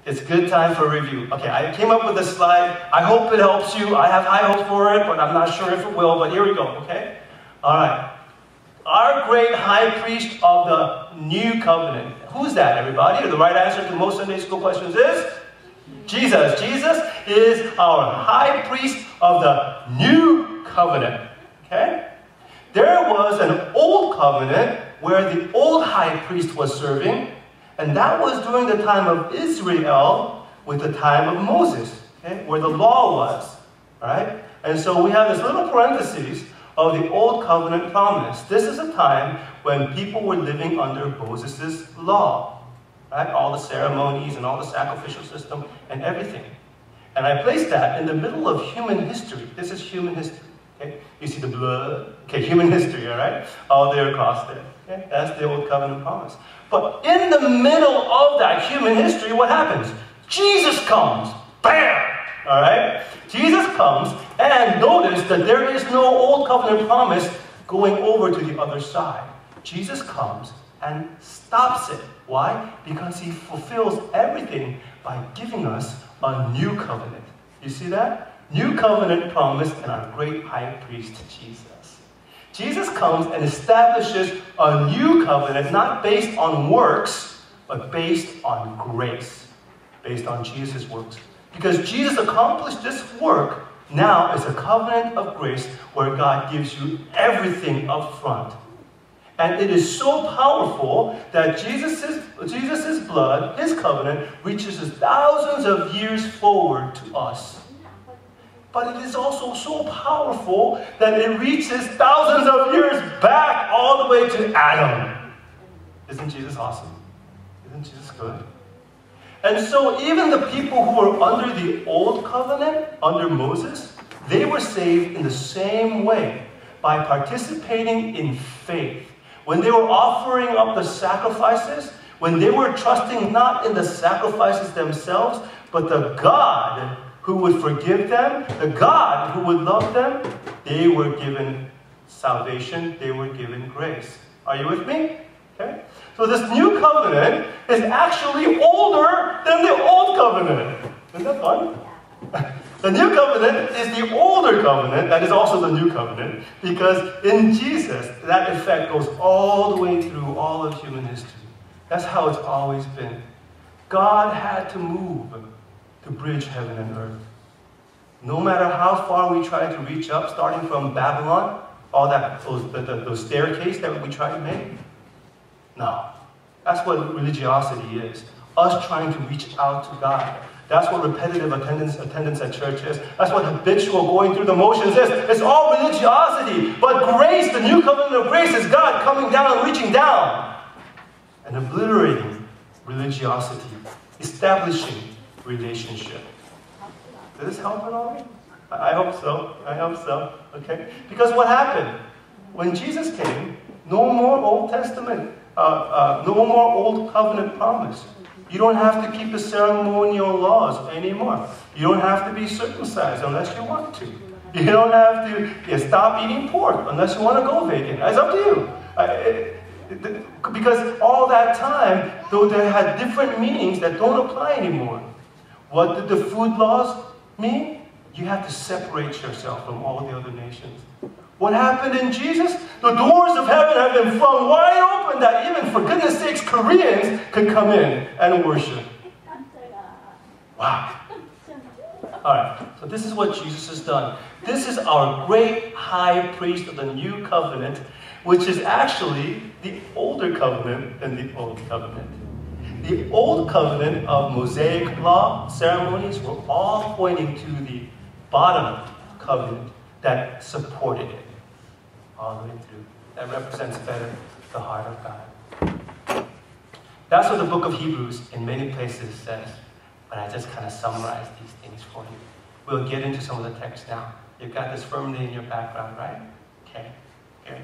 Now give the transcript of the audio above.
It's a good time for review. Okay, I came up with a slide. I hope it helps you. I have high hopes for it, but I'm not sure if it will, but here we go, okay? All right. Our great high priest of the new covenant. Who's that, everybody? The right answer to most Sunday school questions is Jesus. Jesus is our high priest of the new covenant, okay? There was an old covenant where the old high priest was serving, and that was during the time of Israel with the time of Moses, okay, where the law was, right? And so we have this little parenthesis of the old covenant promise. This is a time when people were living under Moses' law, right? All the ceremonies and all the sacrificial system and everything. And I placed that in the middle of human history. This is human history. Okay? You see the blood? Okay, human history, all right? All there across there. Okay? That's the old covenant promise. But in the middle of that human history, what happens? Jesus comes. Bam! All right? Jesus comes, and notice that there is no old covenant promise going over to the other side. Jesus comes and stops it. Why? Because he fulfills everything by giving us a new covenant. You see that? New covenant promise in our great high priest, Jesus. Jesus comes and establishes a new covenant, not based on works, but based on grace. Based on Jesus' works. Because Jesus accomplished this work, now is a covenant of grace where God gives you everything up front. And it is so powerful that Jesus' blood, his covenant, reaches thousands of years forward to us. But it is also so powerful that it reaches thousands of years back all the way to Adam. Isn't Jesus awesome? Isn't Jesus good? And so even the people who were under the old covenant, under Moses, they were saved in the same way by participating in faith. When they were offering up the sacrifices, when they were trusting not in the sacrifices themselves, but the God who would forgive them, the God who would love them, they were given salvation, they were given grace. Are you with me? Okay? So this new covenant is actually older than the old covenant. Isn't that fun? The new covenant is the older covenant, that is also the new covenant, because in Jesus, that effect goes all the way through all of human history. That's how it's always been. God had to move to bridge heaven and earth. No matter how far we try to reach up, starting from Babylon, all that, those staircases that we try to make. No. That's what religiosity is. Us trying to reach out to God. That's what repetitive attendance at church is. That's what habitual going through the motions is. It's all religiosity. But grace, the new covenant of grace, is God coming down and reaching down and obliterating religiosity, establishing relationship. Did this help at all? I hope so. I hope so. Okay? Because what happened? When Jesus came, no more Old Testament, no more Old Covenant promise. You don't have to keep the ceremonial laws anymore. You don't have to be circumcised unless you want to. You don't have to stop eating pork unless you want to go vegan. It's up to you. Because all that time, though they had different meanings that don't apply anymore. What did the food laws mean? You have to separate yourself from all the other nations. What happened in Jesus? The doors of heaven have been flung wide open that even, for goodness sakes, Koreans could come in and worship. Wow. All right, so this is what Jesus has done. This is our great high priest of the new covenant, which is actually the older covenant than the old covenant. The old covenant of Mosaic law ceremonies were all pointing to the bottom covenant that supported it all the way through. That represents better the heart of God. That's what the book of Hebrews in many places says, but I just kind of summarized these things for you. We'll get into some of the text now. You've got this firmly in your background, right? Okay, good.